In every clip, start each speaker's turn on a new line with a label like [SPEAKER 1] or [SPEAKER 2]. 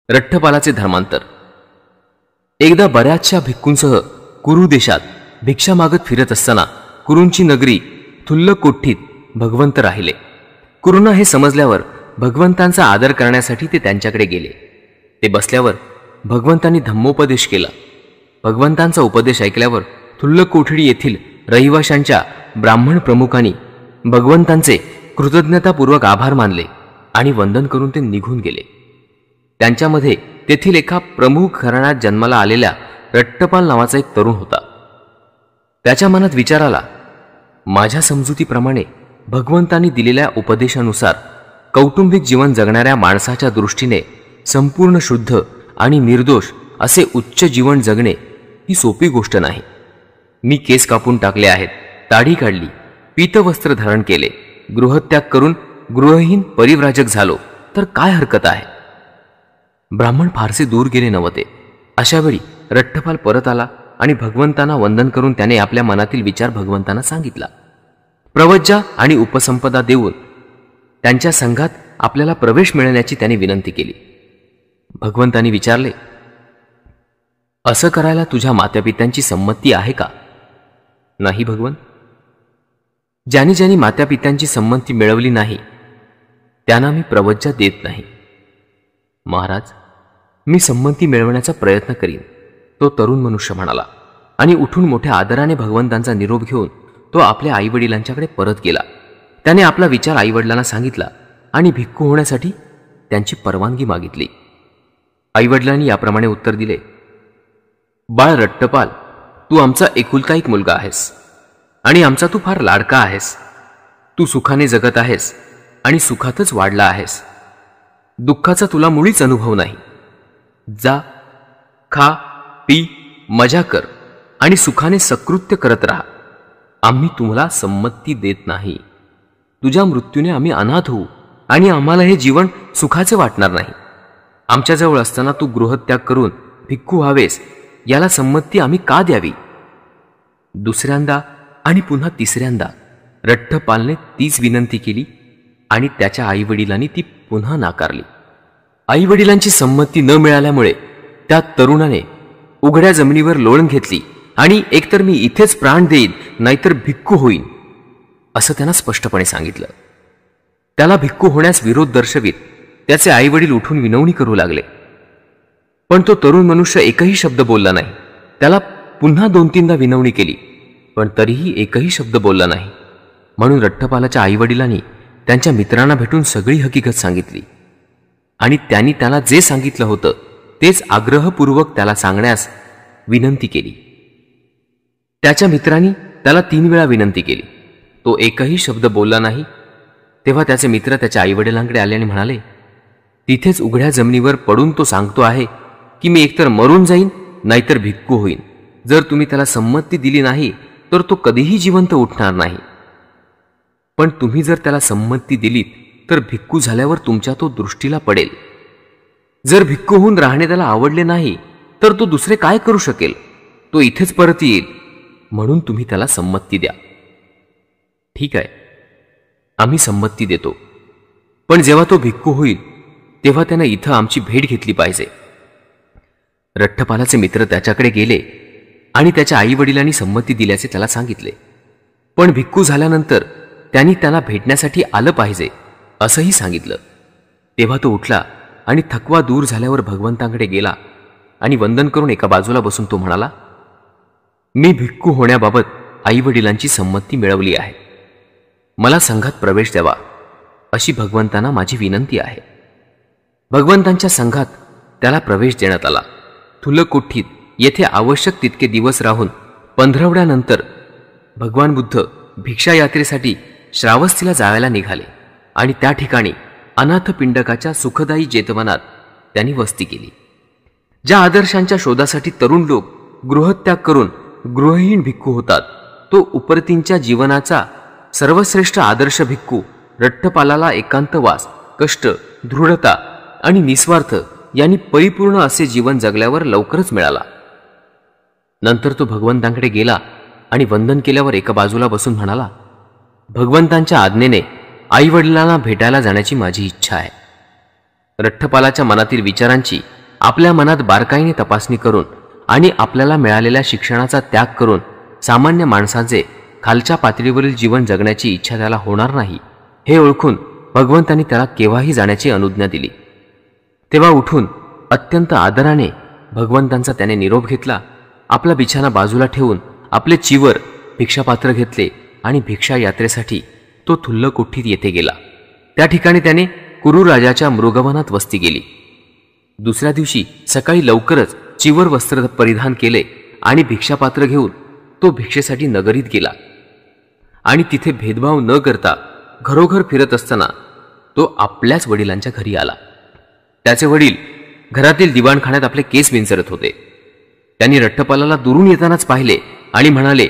[SPEAKER 1] रठ्ठपालाचे धर्मांतर. एकदा बऱ्याचशा भिक्खूंसह कुरु देशात भिक्षा मागत फिरत असताना कुरूंची नगरी थुल्लकोठ्ठीत भगवंत राहिले. कुरूंना हे समजल्यावर भगवंतांचा आदर करण्यासाठी ते त्यांच्याकडे गेले. ते बसल्यावर भगवंतांनी धम्मोपदेश केला. भगवंतांचा उपदेश ऐकल्यावर थुल्लकोठडी येथील रहिवाशांच्या ब्राह्मण प्रमुखांनी भगवंतांचे कृतज्ञतापूर्वक आभार मानले आणि वंदन करून ते निघून गेले. त्यांच्यामध्ये तेथील एका प्रमुख घराण्यात जन्माला आलेल्या रट्टपाल नावाचा एक तरुण होता. त्याच्या मनात विचार आला, माझ्या समजुतीप्रमाणे भगवंतांनी दिलेल्या उपदेशानुसार कौटुंबिक जीवन जगणाऱ्या माणसाच्या दृष्टीने संपूर्ण शुद्ध आणि निर्दोष असे उच्च जीवन जगणे ही सोपी गोष्ट नाही. मी केस कापून टाकले आहेत, दाढी काढली, पीतवस्त्र धारण केले, गृहत्याग करून गृहहीन परिव्राजक झालो तर काय हरकत आहे. ब्राह्मण फारसे दूर गेले नव्हते. अशावेळी रट्टपाल परत आला आणि भगवंतांना वंदन करून त्याने आपल्या मनातील विचार भगवंतांना सांगितला. प्रवज्जा आणि उपसंपदा देऊन त्यांच्या संघात आपल्याला प्रवेश मिळण्याची त्याने विनंती केली. भगवंतांनी विचारले, असं करायला तुझ्या मातापित्यांची संमती आहे का? नाही भगवन. ज्यांनी ज्यांनी मातापित्यांची संमती मिळवली नाही त्यांना मी प्रवज्जा देत नाही. महाराज, मी संमती मिळवण्याचा प्रयत्न करीन, तो तरुण मनुष्य म्हणाला आणि उठून मोठ्या आदराने भगवंतांचा निरोप घेऊन तो आपल्या आईवडिलांच्याकडे परत गेला. त्याने आपला विचार आईवडिलांना सांगितला आणि भिक्खू होण्यासाठी त्यांची परवानगी मागितली. आईवडिलांनी याप्रमाणे उत्तर दिले, बाळ रट्टपाल, तू आमचा एकुलता एक मुलगा आहेस आणि आमचा तू फार लाडका आहेस. तू सुखाने जगत आहेस आणि सुखातच वाढला आहेस. दुःखाचा तुला मुळीच अनुभव नाही. जा, खा, पी, मजा कर आणि सुखाने सकृत्य करत राहा. आम्ही तुम्हाला संमती देत नाही. तुझ्या मृत्यूने आम्ही अनाथ होऊ आणि आम्हाला हे जीवन सुखाचे वाटणार नाही. आमच्याजवळ असताना तू गृहत्याग करून भिक्खू व्हावेस याला संमती आम्ही का द्यावी? दुसऱ्यांदा आणि पुन्हा तिसऱ्यांदा रट्टपालने तीच विनंती केली आणि त्याच्या आईवडिलांनी ती पुन्हा नाकारली. आईवडिलांची संमती न मिळाल्यामुळे त्या तरुणाने उघड्या जमिनीवर लोळण घेतली आणि एकतर मी इथेच प्राण देईन नाहीतर भिक्खू होईन असं त्यांना स्पष्टपणे सांगितलं. त्याला भिक्खू होण्यास विरोध दर्शवित त्याचे आईवडील उठून विनवणी करू लागले, पण तो तरुण मनुष्य एकही शब्द बोलला नाही. त्याला पुन्हा 2-3दा विनवणी केली पण तरीही एकही शब्द बोलला नाही. म्हणून रट्टपालाच्या आईवडिलांनी त्यांच्या मित्रांना भेटून सगळी हकीकत सांगितली आणि त्यांनी त्याला जे सांगितलं होतं तेच आग्रहपूर्वक त्याला सांगण्यास विनंती केली. त्याच्या मित्रांनी त्याला 3 वेळा विनंती केली. तो एकही शब्द बोलला नाही. तेव्हा त्याचे मित्र त्याच्या आईवडिलांकडे आले आणि म्हणाले, तिथेच उघड्या जमिनीवर पडून तो सांगतो आहे की मी एकतर मरून जाईन नाहीतर भिक्खू होईन. जर तुम्ही त्याला संमती दिली नाही तर तो कधीही जिवंत उठणार नाही. पण तुम्ही जर त्याला संमती दिलीत तर भिक्खू झाल्यावर तुमच्या तो दृष्टीला पडेल. जर भिक्खू होऊन राहणे त्याला आवडले नाही तर तो दुसरे काय करू शकेल? तो इथेच परत येईल. म्हणून तुम्ही त्याला संमती द्या. ठीक आहे, आम्ही संमती देतो, पण जेव्हा तो भिक्खू होईल तेव्हा त्यानं इथं आमची भेट घेतली पाहिजे. रट्टपालाचे मित्र त्याच्याकडे गेले आणि त्याच्या आईवडिलांनी संमती दिल्याचे त्याला सांगितले. पण भिक्खू झाल्यानंतर त्यांनी त्याला भेटण्यासाठी आलं पाहिजे असंही सांगितलं. तेव्हा तो उठला आणि थकवा दूर झाल्यावर भगवंतांकडे गेला आणि वंदन करून एका बाजूला बसून तो म्हणाला, मी भिक्खू होण्याबाबत आईवडिलांची संमती मिळवली आहे. मला संघात प्रवेश द्यावा अशी भगवंतांना माझी विनंती आहे. भगवंतांच्या संघात त्याला प्रवेश देण्यात आला. थुल्लकोठ्ठीत येथे आवश्यक तितके दिवस राहून 15व्यानंतर भगवान बुद्ध भिक्षा यात्रेसाठी श्रावस्तीला जायला निघाले आणि त्या ठिकाणी अनाथ पिंडकाच्या सुखदायी जेतवनात त्यांनी वस्ती केली. ज्या आदर्शांच्या शोधासाठी तरुण लोक गृहत्याग करून गृहहीन भिक्खू होतात, तो उपरतींच्या जीवनाचा सर्वश्रेष्ठ आदर्श भिक्खू रट्टपालाला एकांतवास, कष्ट, दृढता आणि निस्वार्थ यांनी परिपूर्ण असे जीवन जगल्यावर लवकरच मिळाला. नंतर तो भगवंतांकडे गेला आणि वंदन केल्यावर एका बाजूला बसून म्हणाला, भगवंतांच्या आज्ञेने आईवडिलांना भेटायला जाण्याची माझी इच्छा आहे. रट्टपालाच्या मनातील विचारांची आपल्या मनात बारकाईने तपासणी करून आणि आपल्याला मिळालेल्या शिक्षणाचा त्याग करून सामान्य माणसाचे खालच्या पातळीवरील जीवन जगण्याची इच्छा त्याला होणार नाही हे ओळखून भगवंतांनी त्याला केव्हाही जाण्याची अनुज्ञा दिली. तेव्हा उठून अत्यंत आदराने भगवंतांचा त्याने निरोप घेतला. आपला बिछाना बाजूला ठेवून आपले चिवर भिक्षापात्र घेतले आणि भिक्षा यात्रेसाठी तो थुल्लकोठ्ठीत येथे गेला. त्या ठिकाणी त्याने कुरू राजाच्या मृगवनात वस्ती केली. दुसऱ्या दिवशी सकाळी लवकरच चिवर वस्त्र परिधान केले आणि भिक्षापात्र घेऊन तो भिक्षेसाठी नगरीत गेला आणि तिथे भेदभाव न करता घरोघर फिरत असताना तो आपल्याच वडिलांच्या घरी आला. त्याचे वडील घरातील दिवाणखान्यात आपले केस विंचरत होते. त्यांनी रट्टपालाला दुरून येतानाच पाहिले आणि म्हणाले,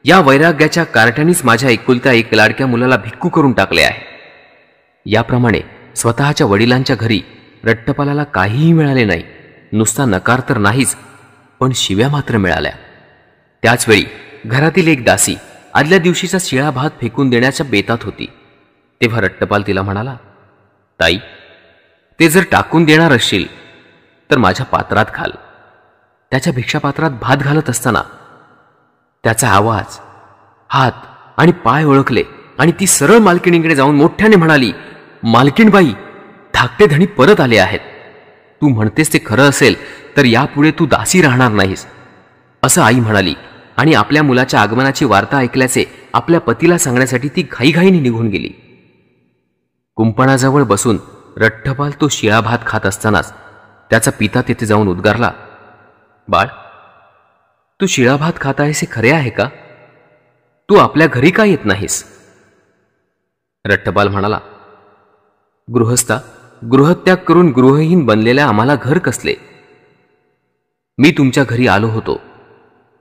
[SPEAKER 1] या वैराग्याच्या कार्ट्यानेच माझ्या एकुलत्या एक लाडक्या मुलाला भिक्खू करून टाकले आहे. याप्रमाणे स्वतःच्या वडिलांच्या घरी रट्टपालाला काहीही मिळाले नाही. नुसता नकार तर नाहीच, पण शिव्या मात्र मिळाल्या. त्याचवेळी घरातील एक दासी आदल्या दिवशीचा शिळा भात फेकून देण्याच्या बेतात होती. तेव्हा रट्टपाल तिला म्हणाला, ताई, ते जर टाकून देणार असशील तर माझ्या पात्रात घाल. त्याच्या भिक्षापात्रात भात घालत असताना त्याचा आवाज, हात आणि पाय ओळखले आणि ती सरळ मालकिणीकडे जाऊन मोठ्याने म्हणाली, मालकीणबाई, धाकटे धणी परत आले आहेत. तू म्हणतेस ते खरं असेल तर यापुढे तू दासी राहणार नाहीस, असं आई म्हणाली आणि आपल्या मुलाच्या आगमनाची वार्ता ऐकल्याचे आपल्या पतीला सांगण्यासाठी ती घाईघाईने निघून गेली. कुंपणाजवळ बसून रट्टपाल तो शिळा भात खात असतानाच त्याचा पिता तिथे जाऊन उद्गारला, बाळ, तू शिळा भात खात आहेस हे खरे आहे का? तू आपल्या घरी का येत नाहीस? रट्टपाल म्हणाला, गृहस्था, गृहत्याग करून गृहहीन बनलेल्या आम्हाला घर कसले? मी तुमच्या घरी आलो होतो,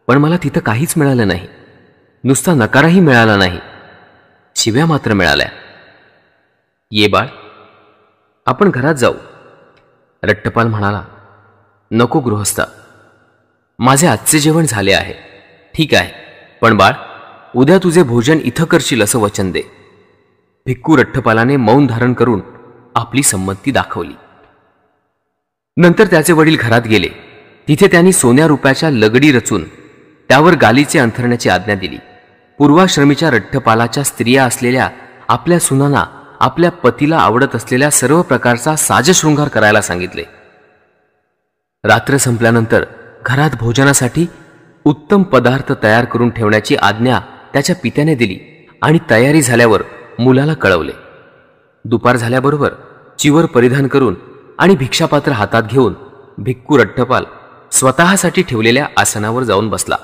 [SPEAKER 1] पण मला तिथं काहीच मिळालं नाही. नुसता नकारही मिळाला नाही, शिव्या मात्र मिळाल्या. ये बाळ, आपण घरात जाऊ. रट्टपाल म्हणाला, नको गृहस्था, माझे आजचे जेवण झाले आहे. ठीक आहे, पण बाळ, उद्या तुझे भोजन इथं करशील असं वचन दे. भिक्खू रट्टपालाने मौन धारण करून आपली संमती दाखवली. नंतर त्याचे वडील घरात गेले. तिथे त्यांनी सोन्या रुपयाच्या लगडी रचून त्यावर गालीचे अंथरण्याची आज्ञा दिली. पूर्वाश्रमीच्या रट्टपालाच्या स्त्रिया असलेल्या आपल्या सुनांना आपल्या पतीला आवडत असलेल्या सर्व प्रकारचा साजशृंगार करायला सांगितले. रात्र संपल्यानंतर घरात भोजनासाठी उत्तम पदार्थ तयार करून ठेवण्याची आज्ञा त्याच्या पित्याने दिली आणि तयारी झाल्यावर मुलाला कळवले. दुपार झाल्याबरोबर चिवर परिधान करून आणि भिक्षापात्र हातात घेऊन भिक्खू रट्टपाल स्वतःसाठी ठेवलेल्या आसनावर जाऊन बसला.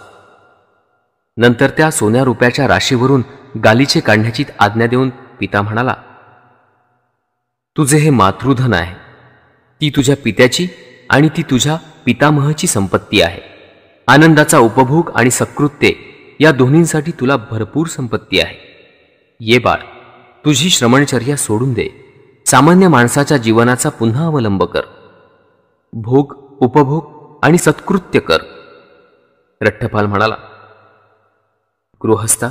[SPEAKER 1] नंतर त्या सोन्या रुपयाच्या राशीवरून गालीचे काढण्याची आज्ञा देऊन पिता म्हणाला, तुझे हे मातृधन आहे. ती तुझ्या पित्याची आणि ती तुझ्या पितामहाची संपत्ती आहे. आनंदाचा उपभोग आणि सकृत्य या दोन्हींसाठी तुला भरपूर संपत्ती आहे. ये बाळ, तुझी श्रमणचर्या सोडून दे. सामान्य माणसाच्या जीवनाचा पुन्हा अवलंब कर. भोग, उपभोग आणि सत्कृत्य कर. रट्टपाल म्हणाला, गृहस्था,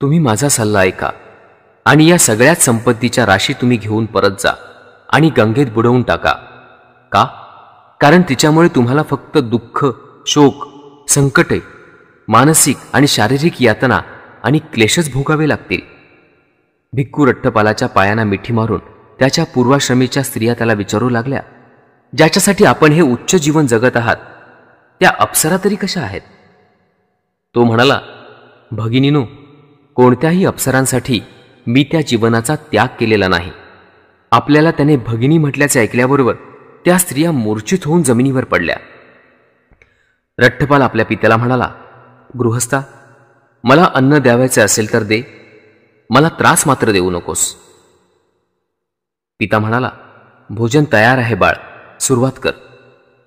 [SPEAKER 1] तुम्ही माझा सल्ला ऐका आणि या सगळ्याच संपत्तीच्या राशी तुम्ही घेऊन परत जा आणि गंगेत बुडवून टाका. का? कारण तिच्यामुळे तुम्हाला फक्त दुःख, शोक, संकटे, मानसिक आणि शारीरिक यातना आणि क्लेशच भोगावे लागतील. भिक्खू रट्टपालाच्या पायांना मिठी मारून त्याच्या पूर्वाश्रमीच्या स्त्रिया त्याला विचारू लागल्या, ज्याच्यासाठी आपण हे उच्च जीवन जगत आहात त्या अप्सरा तरी कशा आहेत? तो म्हणाला, भगिनीनो, कोणत्याही अप्सरांसाठी मी त्या जीवनाचा त्याग केलेला नाही. आपल्याला त्याने भगिनी म्हटल्याचे ऐकल्याबरोबर त्या स्त्रिया मूर्छित होऊन जमिनीवर पडल्या. रट्टपाल आपल्या पित्याला म्हणाला, गृहस्था, मला अन्न द्यावायचे असेल तर दे, मला त्रास मात्र देऊ नकोस. पिता म्हणाला, भोजन तयार आहे बाळ, सुरुवात कर.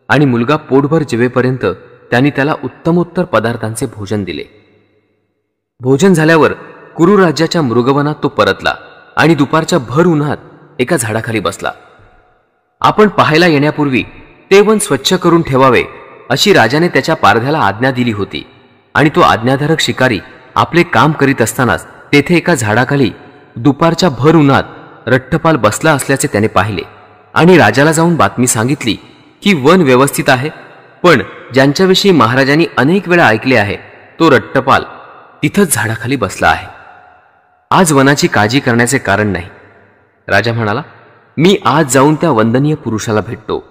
[SPEAKER 1] आणि मुलगा पोटभर जेवेपर्यंत त्यांनी त्याला उत्तमोत्तर पदार्थांचे भोजन दिले. भोजन झाल्यावर कुरू राज्याच्या मृगवनात तो परतला आणि दुपारच्या भर उन्हात एका झाडाखाली बसला. आपण पाहायला येण्यापूर्वी ते वन स्वच्छ करून ठेवावे अशी राजाने त्याच्या पारध्याला आज्ञा दिली होती आणि तो आज्ञाधारक शिकारी आपले काम करीत असतानाच तेथे एका झाडाखाली दुपारच्या भर उन्हात रट्टपाल बसला असल्याचे त्याने पाहिले. आणि राजाला जाऊन बातमी सांगितली की वन व्यवस्थित आहे, पण ज्यांच्याविषयी महाराजांनी अनेक वेळा ऐकले आहे तो रट्टपाल तिथंच झाडाखाली बसला आहे. आज वनाची काळजी करण्याचे कारण नाही. राजा म्हणाला, मी आज जाऊन त्या वंदनीय पुरुषाला भेटतो.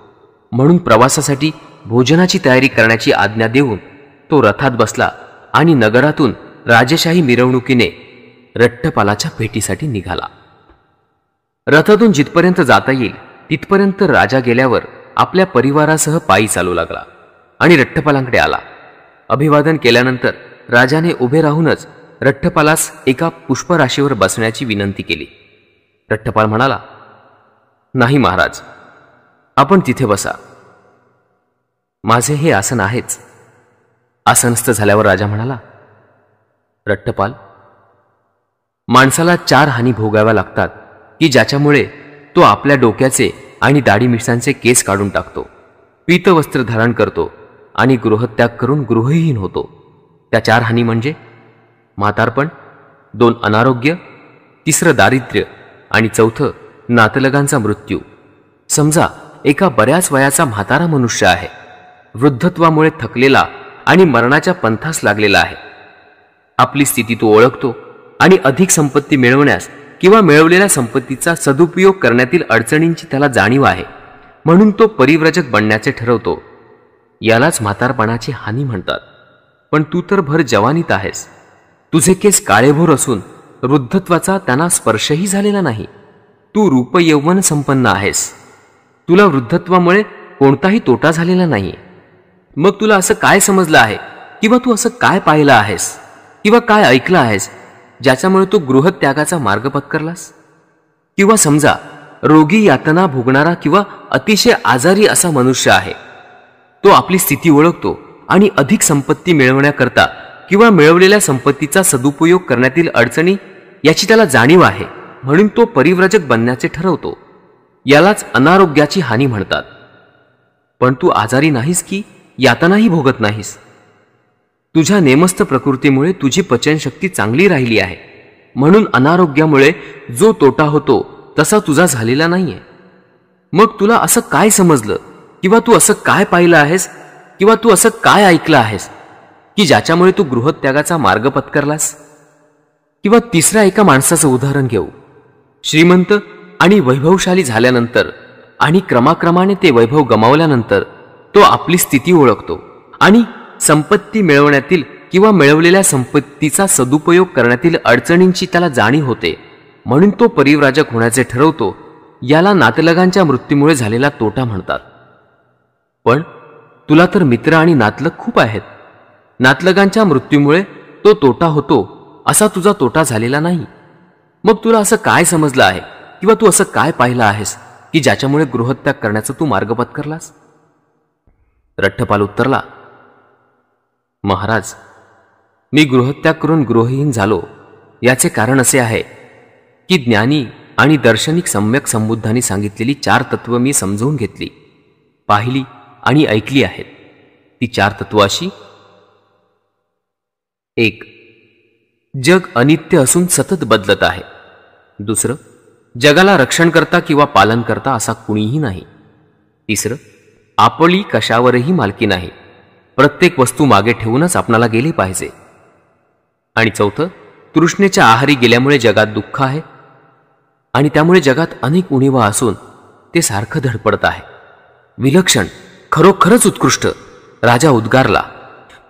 [SPEAKER 1] म्हणून प्रवासासाठी भोजनाची तयारी करण्याची आज्ञा देऊन तो रथात बसला आणि नगरातून राजेशाही मिरवणुकीने रट्टपालाच्या भेटीसाठी निघाला. रथातून जिथपर्यंत जाता येईल तिथपर्यंत राजा गेल्यावर आपल्या परिवारासह पायी चालू लागला आणि रट्टपालांकडे आला. अभिवादन केल्यानंतर राजाने उभे राहूनच रट्टपालास एका पुष्पराशीवर बसण्याची विनंती केली. रट्टपाल म्हणाला, नाही महाराज, आपण तिथे बसा. माझे हे आसन आहेच. आसनस्थ झाल्यावर राजा म्हणाला, रट्टपाल, माणसाला 4 हानी भोगाव्या लागतात की ज्याच्यामुळे तो आपल्या डोक्याचे आणि दाढी मिशांचे केस काढून टाकतो, पीतवस्त्र धारण करतो आणि गृहत्याग करून गृहहीन होतो. त्या 4 हानी म्हणजे म्हातारपण, 2 अनारोग्य, 3 दारिद्र्य आणि 4 नातलगांचा मृत्यू. समजा एका बऱ्याच वयाचा म्हातारा मनुष्य आहे, वृद्धत्वामुळे थकलेला आणि मरणाच्या पंथास लागलेला आहे. आपली स्थिती तो ओळखतो आणि अधिक संपत्ती मिळवण्यास किंवा मिळवलेल्या संपत्तीचा सदुपयोग करण्यातील अडचणींची त्याला जाणीव आहे, म्हणून तो परिव्रजक बनण्याचे ठरवतो. यालाच म्हातारपणाची हानी म्हणतात. पण तू तर भर जवानीत आहेस. तुझे केस काळेभोर असून वृद्धत्वाचा त्यांना स्पर्शही झालेला नाही. तू रूपयौवन संपन्न आहेस. तुला वृद्धत्वामुळे कोणताही तोटा झालेला नाही. मग तुला असं काय समजलं आहे किंवा तू असं काय पाहिलं आहेस किंवा काय ऐकलं आहेस ज्याच्यामुळे तू गृहत्यागाचा मार्ग पत्करलास? किंवा समजा रोगी, यातना भोगणारा किंवा अतिशय आजारी असा मनुष्य आहे. तो आपली स्थिती ओळखतो आणि अधिक संपत्ती मिळवण्याकरता किंवा मिळवलेल्या संपत्तीचा सदुपयोग करण्यातील अडचणी याची त्याला जाणीव आहे, म्हणून तो परिव्रजक बनण्याचे ठरवतो. यालाच अनारोग्याची हानी म्हणतात. पण तू आजारी नाहीस की यातनाही भोगत नाहीस. तुझ्या नेमस्त प्रकृतीमुळे तुझी पचनशक्ती चांगली राहिली आहे, म्हणून अनारोग्यामुळे जो तोटा होतो तसा तुझा झालेला नाहीये. मग तुला असं काय समजलं किंवा तू असं काय पाहिलं आहेस किंवा तू असं काय ऐकलं आहेस की ज्याच्यामुळे तू गृहत्यागाचा मार्ग पत्करलास? किंवा तिसऱ्या एका माणसाचं उदाहरण घेऊ. श्रीमंत आणि वैभवशाली झाल्यानंतर आणि क्रमाक्रमाने ते वैभव गमावल्यानंतर तो आपली स्थिती ओळखतो आणि संपत्ती मिळवण्यातील किंवा मिळवलेल्या संपत्तीचा सदुपयोग करण्यातील अडचणींची त्याला जाणीव होते, म्हणून तो परिव्राजक होण्याचे ठरवतो. याला नातलगांच्या मृत्यूमुळे झालेला तोटा म्हणतात. पण तुला तर मित्र आणि नातलग खूप आहेत. नातलगांच्या मृत्यूमुळे तो तोटा होतो असा तुझा तोटा झालेला नाही. मग तुला असं काय समजलं आहे किंवा तू असं काय पाहिलं आहेस की ज्याच्यामुळे गृहत्याग करण्याचा तू मार्ग पत्करलास? रट्टपाल उत्तरला, महाराज, मी गृहत्याग करून गृहहीन झालो याचे कारण असे आहे की ज्ञानी आणि दर्शनिक सम्यक संबुद्धांनी सांगितलेली 4 तत्व मी समजून घेतली, पाहिली आणि ऐकली आहेत. ती 4 तत्व अशी: 1. जग अनित्य असून सतत बदलत आहे. 2. जगाला रक्षण करता किंवा पालन करता असा कुणीही नाही. 3. आपली कशावरही मालकी नाही. प्रत्येक वस्तू मागे ठेवूनच आपणाला गेली पाहिजे. आणि 4. तृष्णेच्या आहारी गेल्यामुळे जगात दुःख आहे आणि त्यामुळे जगात अनेक उणीवा असून ते सारखं धडपडत आहे. विलक्षण, खरोखरच उत्कृष्ट. राजा उद्गारला.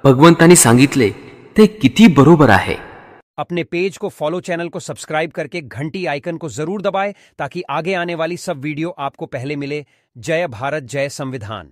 [SPEAKER 1] भगवंतांनी सांगितले ते किती बरोबर आहे.
[SPEAKER 2] अपने पेज को फॉलो, चैनल को सब्सक्राइब करके घंटी आइकन को जरूर दबाएं ताकि आगे आने वाली सब वीडियो आपको पहले मिले. जय भारत, जय संविधान.